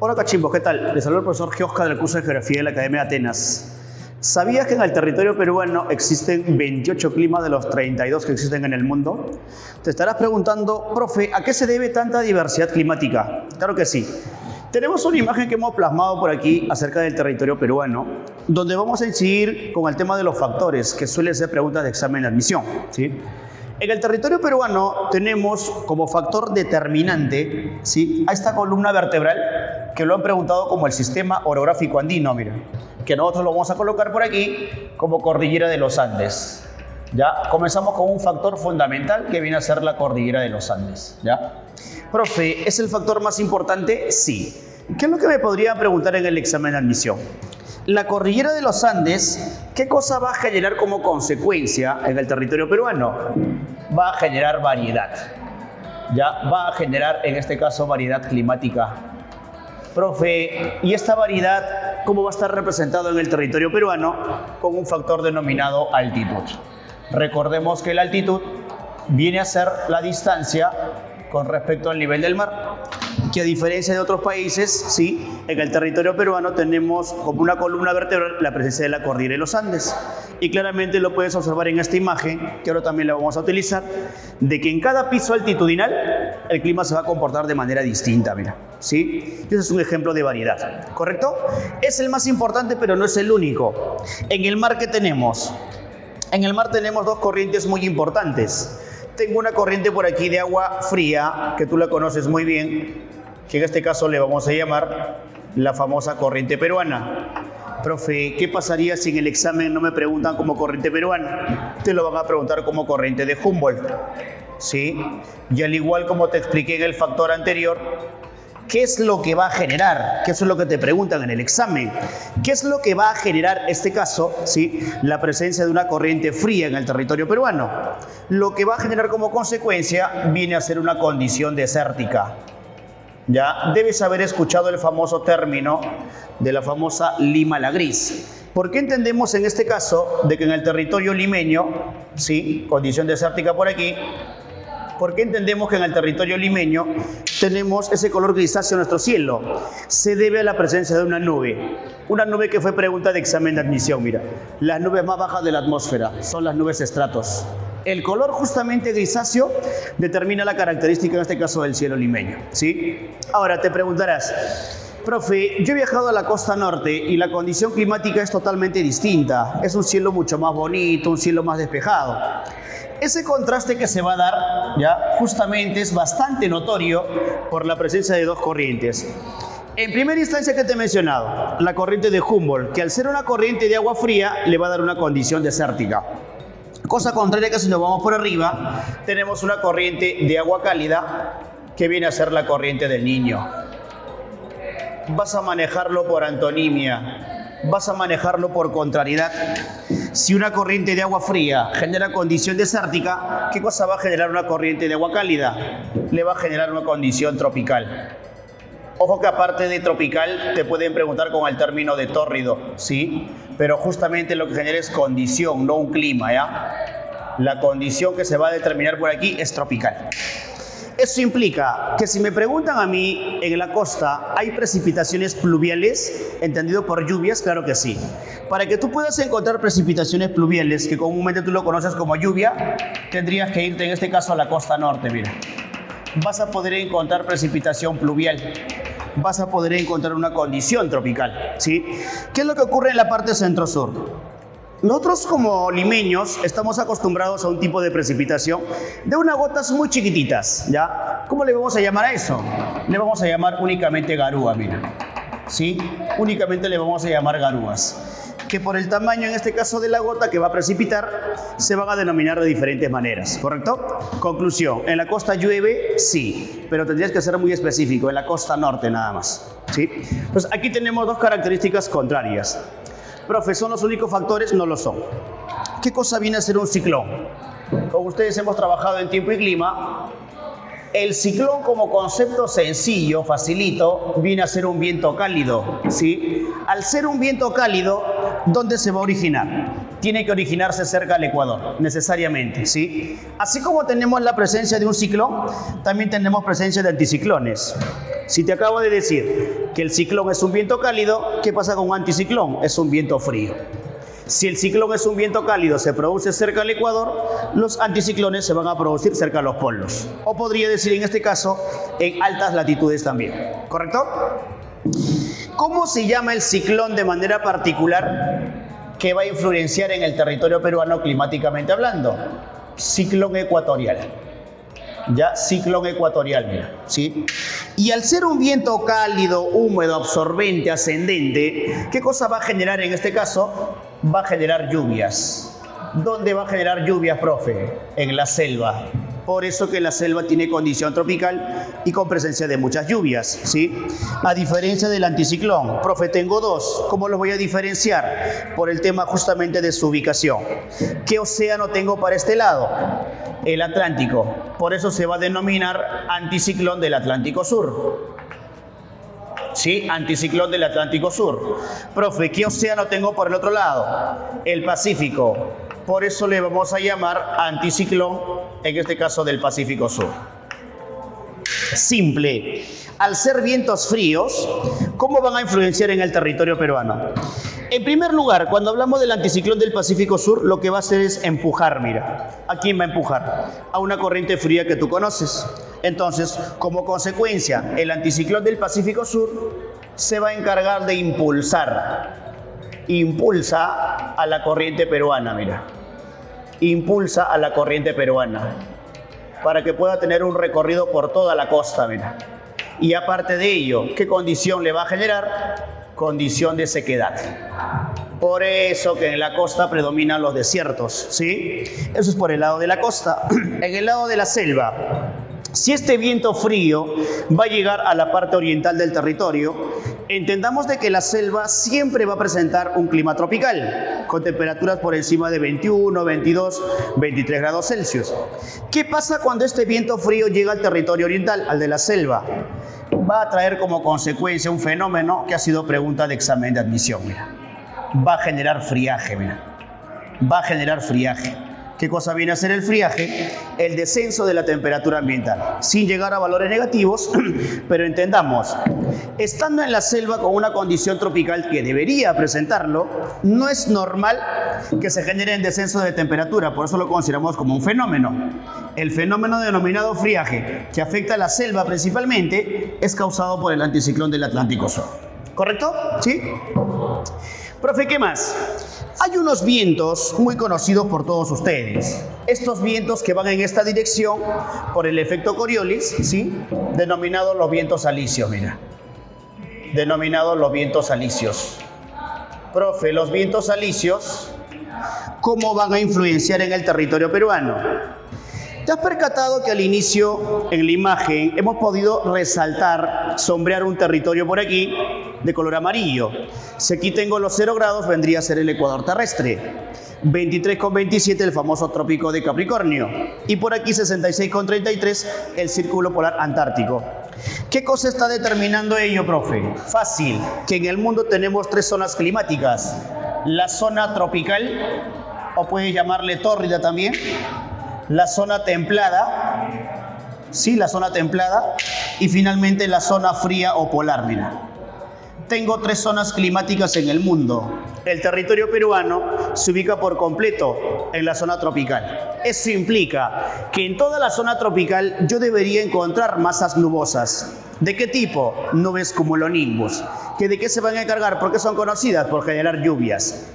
Hola cachimbos, ¿qué tal? Les saluda el profesor Giosca del curso de Geografía de la Academia de Atenas. ¿Sabías que en el territorio peruano existen 28 climas de los 32 que existen en el mundo? Te estarás preguntando, profe, ¿a qué se debe tanta diversidad climática? Claro que sí. Tenemos una imagen que hemos plasmado por aquí acerca del territorio peruano, donde vamos a incidir con el tema de los factores, que suelen ser preguntas de examen de admisión, ¿sí? En el territorio peruano tenemos como factor determinante, ¿sí?, a esta columna vertebral que lo han preguntado como el sistema orográfico andino, miren, que nosotros lo vamos a colocar por aquí como cordillera de los Andes. Ya comenzamos con un factor fundamental que viene a ser la cordillera de los Andes. ¿Ya? Profe, ¿es el factor más importante? Sí. ¿Qué es lo que me podría preguntar en el examen de admisión? La cordillera de los Andes, ¿qué cosa va a generar como consecuencia en el territorio peruano? Va a generar variedad. Ya va a generar, en este caso, variedad climática. Profe, ¿y esta variedad cómo va a estar representado en el territorio peruano? Con un factor denominado altitud. Recordemos que la altitud viene a ser la distancia con respecto al nivel del mar, que a diferencia de otros países, sí, en el territorio peruano tenemos como una columna vertebral la presencia de la cordillera de los Andes. Y claramente lo puedes observar en esta imagen, que ahora también la vamos a utilizar, de que en cada piso altitudinal el clima se va a comportar de manera distinta, mira, ¿sí? Ese es un ejemplo de variedad, ¿correcto? Es el más importante, pero no es el único. En el mar, ¿qué tenemos? En el mar tenemos dos corrientes muy importantes. Tengo una corriente por aquí de agua fría, que tú la conoces muy bien, que en este caso le vamos a llamar la famosa corriente peruana. Profe, ¿qué pasaría si en el examen no me preguntan como corriente peruana? Te lo van a preguntar como corriente de Humboldt, ¿sí? Y al igual como te expliqué en el factor anterior, ¿qué es lo que va a generar? Que eso es lo que te preguntan en el examen. ¿Qué es lo que va a generar, este caso, ¿sí?, la presencia de una corriente fría en el territorio peruano? Lo que va a generar como consecuencia viene a ser una condición desértica. Ya debes haber escuchado el famoso término de la famosa lima la gris. ¿Por qué entendemos en este caso de que en el territorio limeño, sí, condición desértica por aquí, ¿por qué entendemos que en el territorio limeño tenemos ese color grisáceo en nuestro cielo? Se debe a la presencia de una nube que fue pregunta de examen de admisión. Mira, las nubes más bajas de la atmósfera son las nubes estratos. El color justamente grisáceo determina la característica en este caso del cielo limeño, ¿sí? Ahora te preguntarás, profe, yo he viajado a la costa norte y la condición climática es totalmente distinta. Es un cielo mucho más bonito, un cielo más despejado. Ese contraste que se va a dar, ya, justamente es bastante notorio por la presencia de dos corrientes. En primera instancia, que te he mencionado, la corriente de Humboldt, que al ser una corriente de agua fría le va a dar una condición desértica. Cosa contraria que si nos vamos por arriba, tenemos una corriente de agua cálida que viene a ser la corriente del Niño. Vas a manejarlo por antonimia, vas a manejarlo por contrariedad. Si una corriente de agua fría genera condición desértica, ¿qué cosa va a generar una corriente de agua cálida? Le va a generar una condición tropical. Ojo que aparte de tropical te pueden preguntar con el término de tórrido, ¿sí? Pero justamente lo que genera es condición, no un clima, ¿ya? La condición que se va a determinar por aquí es tropical. Eso implica que si me preguntan a mí, en la costa, ¿hay precipitaciones pluviales? ¿Entendido por lluvias? Claro que sí. Para que tú puedas encontrar precipitaciones pluviales, que comúnmente tú lo conoces como lluvia, tendrías que irte en este caso a la costa norte, mira. Vas a poder encontrar precipitación pluvial. Vas a poder encontrar una condición tropical, ¿sí? ¿Qué es lo que ocurre en la parte centro-sur? Nosotros como limeños estamos acostumbrados a un tipo de precipitación de unas gotas muy chiquititas, ¿ya? ¿Cómo le vamos a llamar a eso? Le vamos a llamar únicamente garúa, mira, ¿sí? Únicamente le vamos a llamar garúas, que por el tamaño, en este caso de la gota que va a precipitar, se van a denominar de diferentes maneras, ¿correcto? Conclusión, ¿en la costa llueve? Sí, pero tendrías que ser muy específico, en la costa norte nada más, ¿sí? Pues aquí tenemos dos características contrarias. Profe, ¿son los únicos factores? No lo son. ¿Qué cosa viene a ser un ciclón? Como ustedes hemos trabajado en tiempo y clima, el ciclón como concepto sencillo, facilito, viene a ser un viento cálido, ¿sí? Al ser un viento cálido, ¿dónde se va a originar? Tiene que originarse cerca del Ecuador, necesariamente, ¿sí? Así como tenemos la presencia de un ciclón, también tenemos presencia de anticiclones. Si te acabo de decir que el ciclón es un viento cálido, ¿qué pasa con un anticiclón? Es un viento frío. Si el ciclón es un viento cálido, se produce cerca del Ecuador, los anticiclones se van a producir cerca de los polos. O podría decir en este caso, en altas latitudes también. ¿Correcto? ¿Cómo se llama el ciclón de manera particular que va a influenciar en el territorio peruano climáticamente hablando? Ciclón ecuatorial. Ya, ciclón ecuatorial, mira, ¿sí? Y al ser un viento cálido, húmedo, absorbente, ascendente, ¿qué cosa va a generar en este caso? Va a generar lluvias. ¿Dónde va a generar lluvias, profe? En la selva. Por eso que la selva tiene condición tropical y con presencia de muchas lluvias, ¿sí? A diferencia del anticiclón. Profe, tengo dos. ¿Cómo los voy a diferenciar? Por el tema justamente de su ubicación. ¿Qué océano tengo para este lado? El Atlántico. Por eso se va a denominar anticiclón del Atlántico Sur. ¿Sí? Anticiclón del Atlántico Sur. Profe, ¿qué océano tengo por el otro lado? El Pacífico. Por eso le vamos a llamar anticiclón, en este caso del Pacífico Sur. Simple. Al ser vientos fríos, ¿cómo van a influenciar en el territorio peruano? En primer lugar, cuando hablamos del anticiclón del Pacífico Sur, lo que va a hacer es empujar, mira. ¿A quién va a empujar? A una corriente fría que tú conoces. Entonces, como consecuencia, el anticiclón del Pacífico Sur se va a encargar de impulsa a la corriente peruana, mira. Impulsa a la corriente peruana para que pueda tener un recorrido por toda la costa, mira. Y aparte de ello, ¿qué condición le va a generar? Condición de sequedad. Por eso que en la costa predominan los desiertos, ¿sí? Eso es por el lado de la costa. En el lado de la selva, si este viento frío va a llegar a la parte oriental del territorio, entendamos de que la selva siempre va a presentar un clima tropical, con temperaturas por encima de 21, 22, 23 grados Celsius. ¿Qué pasa cuando este viento frío llega al territorio oriental, al de la selva? Va a traer como consecuencia un fenómeno que ha sido pregunta de examen de admisión, mira. Va a generar friaje, mira. Va a generar friaje. ¿Qué cosa viene a ser el friaje? El descenso de la temperatura ambiental, sin llegar a valores negativos, pero entendamos, estando en la selva con una condición tropical que debería presentarlo, no es normal que se genere el descenso de temperatura, por eso lo consideramos como un fenómeno. El fenómeno denominado friaje, que afecta a la selva principalmente, es causado por el anticiclón del Atlántico Sur. ¿Correcto? ¿Sí? Profe, ¿qué más? Hay unos vientos muy conocidos por todos ustedes. Estos vientos que van en esta dirección por el efecto Coriolis, ¿sí? Denominados los vientos alisios, mira. Denominados los vientos alisios. Profe, los vientos alisios, ¿cómo van a influenciar en el territorio peruano? ¿Te has percatado que al inicio, en la imagen, hemos podido resaltar, sombrear un territorio por aquí de color amarillo? Si aquí tengo los 0 grados, vendría a ser el ecuador terrestre. 23,27 el famoso trópico de Capricornio. Y por aquí 66,33 el círculo polar antártico. ¿Qué cosa está determinando ello, profe? Fácil, que en el mundo tenemos 3 zonas climáticas. La zona tropical, o puedes llamarle tórrida también. La zona templada, sí, la zona templada, y finalmente la zona fría o polar, mira. Tengo 3 zonas climáticas en el mundo. El territorio peruano se ubica por completo en la zona tropical. Eso implica que en toda la zona tropical yo debería encontrar masas nubosas. ¿De qué tipo? Nubes cumulonimbus. ¿Que de qué se van a encargar? ¿Por qué son conocidas? Por generar lluvias.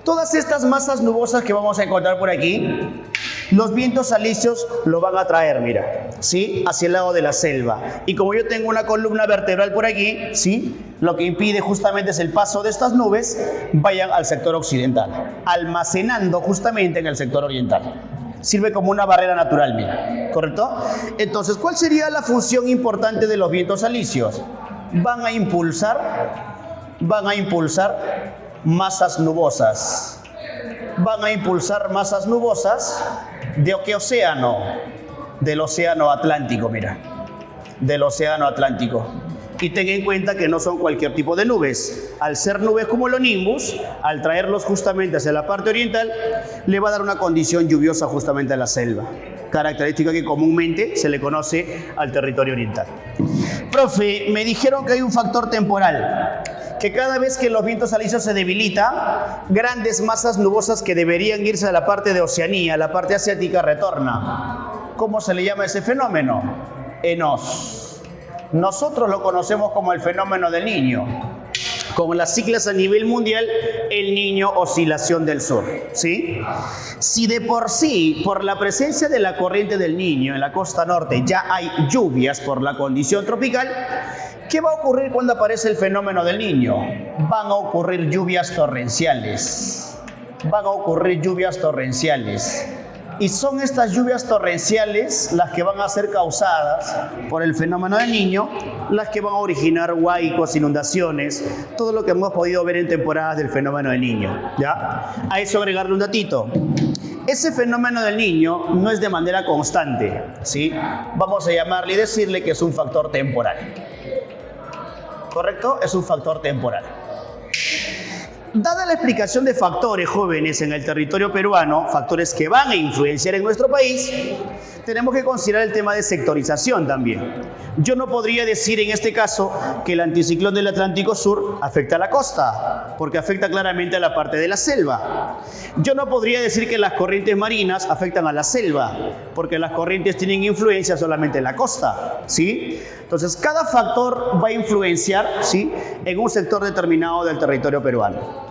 Todas estas masas nubosas que vamos a encontrar por aquí, los vientos alisios lo van a traer, mira, ¿sí? Hacia el lado de la selva. Y como yo tengo una columna vertebral por aquí, ¿sí? Lo que impide justamente es el paso de estas nubes vayan al sector occidental, almacenando justamente en el sector oriental. Sirve como una barrera natural, mira, ¿correcto? Entonces, ¿cuál sería la función importante de los vientos alisios? Van a impulsar masas nubosas. Van a impulsar masas nubosas ¿de qué océano? Del océano Atlántico, mira. Del océano Atlántico. Y ten en cuenta que no son cualquier tipo de nubes. Al ser nubes como los nimbus, al traerlos justamente hacia la parte oriental, le va a dar una condición lluviosa justamente a la selva. Característica que comúnmente se le conoce al territorio oriental. Profe, me dijeron que hay un factor temporal, que cada vez que los vientos alisios se debilitan, grandes masas nubosas que deberían irse a la parte de Oceanía, la parte asiática, retorna. ¿Cómo se le llama ese fenómeno? ENOS. Nosotros lo conocemos como el fenómeno del Niño. Con las siglas a nivel mundial, el Niño Oscilación del Sur, ¿sí? Si de por sí, por la presencia de la corriente del Niño en la costa norte, ya hay lluvias por la condición tropical, ¿qué va a ocurrir cuando aparece el fenómeno del Niño? Van a ocurrir lluvias torrenciales. Van a ocurrir lluvias torrenciales. Y son estas lluvias torrenciales las que van a ser causadas por el fenómeno del Niño, las que van a originar huaicos, inundaciones, todo lo que hemos podido ver en temporadas del fenómeno del Niño, ¿ya? A eso agregarle un datito. Ese fenómeno del Niño no es de manera constante, ¿sí? Vamos a llamarle y decirle que es un factor temporal. ¿Correcto? Es un factor temporal. Dada la explicación de factores, jóvenes, en el territorio peruano, factores que van a influenciar en nuestro país, tenemos que considerar el tema de sectorización también. Yo no podría decir en este caso que el anticiclón del Atlántico Sur afecta a la costa, porque afecta claramente a la parte de la selva. Yo no podría decir que las corrientes marinas afectan a la selva, porque las corrientes tienen influencia solamente en la costa, ¿sí? Entonces, cada factor va a influenciar, ¿sí?, en un sector determinado del territorio peruano.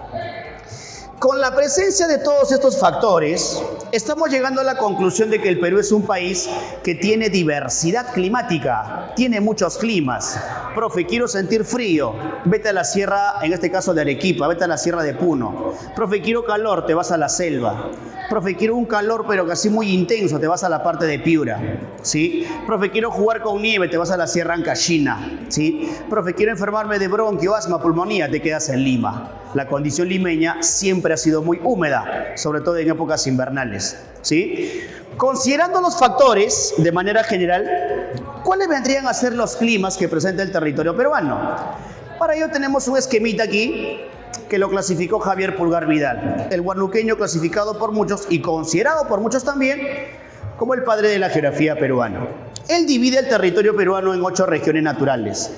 Con la presencia de todos estos factores, estamos llegando a la conclusión de que el Perú es un país que tiene diversidad climática, tiene muchos climas. Profe, quiero sentir frío, vete a la sierra, en este caso de Arequipa, vete a la sierra de Puno. Profe, quiero calor, te vas a la selva. Profe, quiero un calor pero casi muy intenso, te vas a la parte de Piura, ¿sí? Profe, quiero jugar con nieve, te vas a la sierra Ancashina, ¿sí? Profe, quiero enfermarme de bronquio, asma, pulmonía, te quedas en Lima. La condición limeña siempre ha sido muy húmeda, sobre todo en épocas invernales, ¿sí? Considerando los factores de manera general, ¿cuáles vendrían a ser los climas que presenta el territorio peruano? Para ello tenemos un esquemita aquí que lo clasificó Javier Pulgar Vidal, el huarluqueño clasificado por muchos y considerado por muchos también como el padre de la geografía peruana. Él divide el territorio peruano en 8 regiones naturales.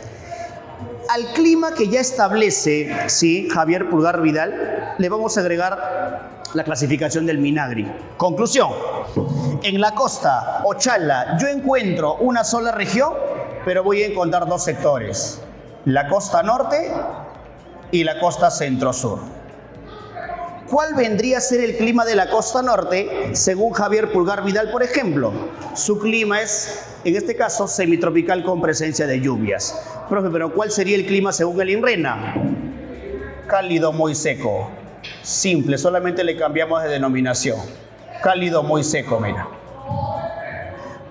Al clima que ya establece, ¿sí?, Javier Pulgar Vidal, le vamos a agregar la clasificación del Minagri. Conclusión: en la costa, Ochala, yo encuentro una sola región, pero voy a encontrar 2 sectores: la costa norte y la costa centro-sur. ¿Cuál vendría a ser el clima de la costa norte según Javier Pulgar Vidal, por ejemplo? Su clima es, en este caso, semitropical con presencia de lluvias. Profe, pero ¿cuál sería el clima según el INRENA? Cálido muy seco. Simple, solamente le cambiamos de denominación. Cálido muy seco, mira.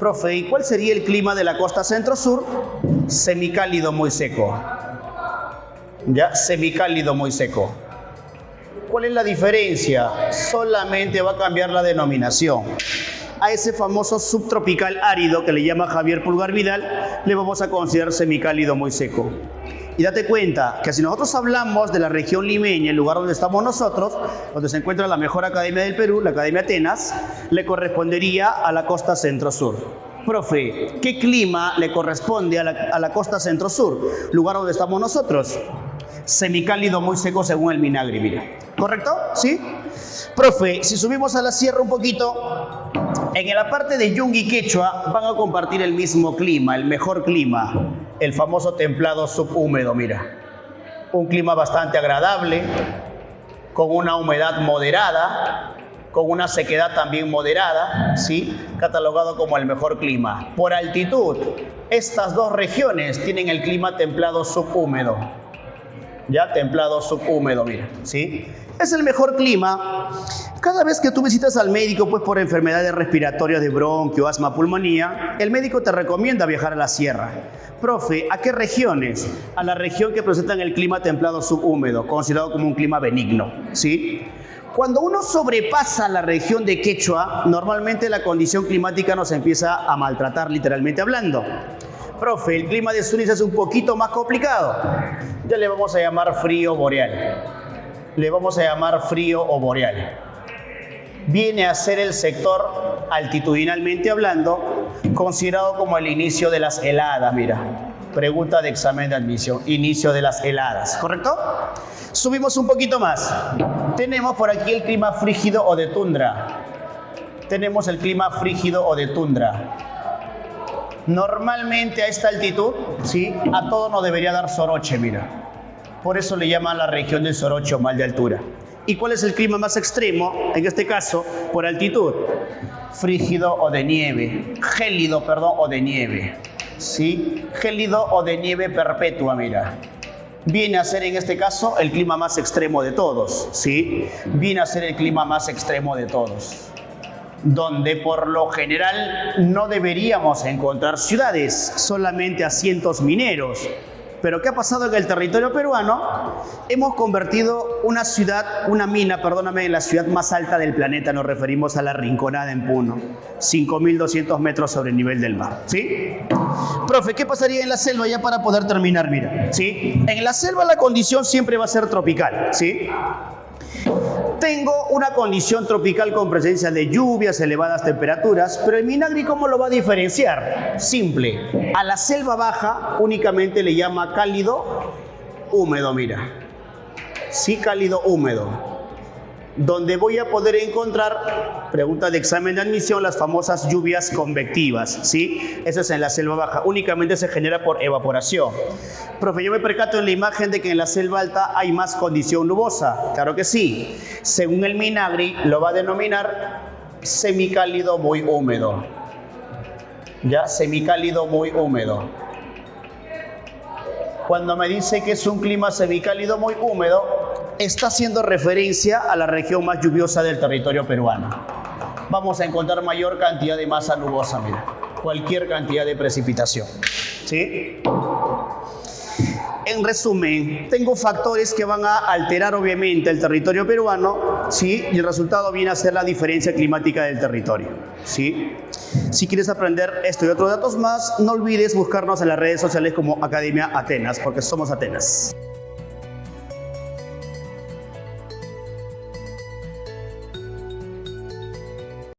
Profe, ¿y cuál sería el clima de la costa centro-sur? Semicálido muy seco. ¿Ya? Semicálido muy seco. ¿Cuál es la diferencia? Solamente va a cambiar la denominación. A ese famoso subtropical árido que le llama Javier Pulgar Vidal, le vamos a considerar semicálido muy seco. Y date cuenta que si nosotros hablamos de la región limeña, el lugar donde estamos nosotros, donde se encuentra la mejor academia del Perú, la Academia Atenas, le correspondería a la costa centro-sur. Profe, ¿qué clima le corresponde a la costa centro-sur, lugar donde estamos nosotros? Semicálido muy seco según el Minagri, mira. ¿Correcto? ¿Sí? Profe, si subimos a la sierra un poquito, en la parte de Yungui y Quechua van a compartir el mismo clima, el mejor clima, el famoso templado subhúmedo, mira. Un clima bastante agradable, con una humedad moderada, con una sequedad también moderada, ¿sí?, catalogado como el mejor clima. Por altitud, estas 2 regiones tienen el clima templado subhúmedo. Ya, templado subhúmedo, mira, ¿sí? Es el mejor clima. Cada vez que tú visitas al médico, pues por enfermedades respiratorias de bronquio, asma, pulmonía, el médico te recomienda viajar a la sierra. Profe, ¿a qué regiones? A la región que presentan el clima templado subhúmedo, considerado como un clima benigno, ¿sí? Cuando uno sobrepasa la región de Quechua, normalmente la condición climática nos empieza a maltratar, literalmente hablando. Profe, el clima de Sunis es un poquito más complicado. Ya le vamos a llamar frío boreal. Le vamos a llamar frío o boreal. Viene a ser el sector, altitudinalmente hablando, considerado como el inicio de las heladas, mira. Pregunta de examen de admisión. Inicio de las heladas, ¿correcto? Subimos un poquito más. Tenemos por aquí el clima frígido o de tundra. Tenemos el clima frígido o de tundra. Normalmente a esta altitud, ¿sí? A todo nos debería dar soroche, mira. Por eso le llaman la región del soroche o mal de altura. ¿Y cuál es el clima más extremo? En este caso, por altitud. Frígido o de nieve. Gélido, perdón, o de nieve. ¿Sí? Gélido o de nieve perpetua, mira. Viene a ser en este caso el clima más extremo de todos, ¿sí? Viene a ser el clima más extremo de todos. Donde por lo general no deberíamos encontrar ciudades, solamente asientos mineros. Pero ¿qué ha pasado en el territorio peruano? Hemos convertido una ciudad, una mina, perdóname, en la ciudad más alta del planeta. Nos referimos a la Rinconada en Puno, 5.200 metros sobre el nivel del mar, ¿sí? Profe, ¿qué pasaría en la selva ya para poder terminar? Mira, ¿sí? En la selva la condición siempre va a ser tropical, ¿sí? Tengo una condición tropical con presencia de lluvias, elevadas temperaturas, pero el Minagri, ¿cómo lo va a diferenciar? Simple. A la selva baja únicamente le llama cálido húmedo, mira. Sí, cálido húmedo. Donde voy a poder encontrar, pregunta de examen de admisión, las famosas lluvias convectivas, ¿sí? Eso es en la selva baja. Únicamente se genera por evaporación. Profe, yo me percato en la imagen de que en la selva alta hay más condición nubosa. Claro que sí. Según el Minagri, lo va a denominar semicálido muy húmedo. ¿Ya? Semicálido muy húmedo. Cuando me dice que es un clima semicálido muy húmedo, está haciendo referencia a la región más lluviosa del territorio peruano. Vamos a encontrar mayor cantidad de masa nubosa, mira. Cualquier cantidad de precipitación, ¿sí? En resumen, tengo factores que van a alterar obviamente el territorio peruano, ¿sí? Y el resultado viene a ser la diferencia climática del territorio, ¿sí? Si quieres aprender esto y otros datos más, no olvides buscarnos en las redes sociales como Academia Atenas, porque somos Atenas.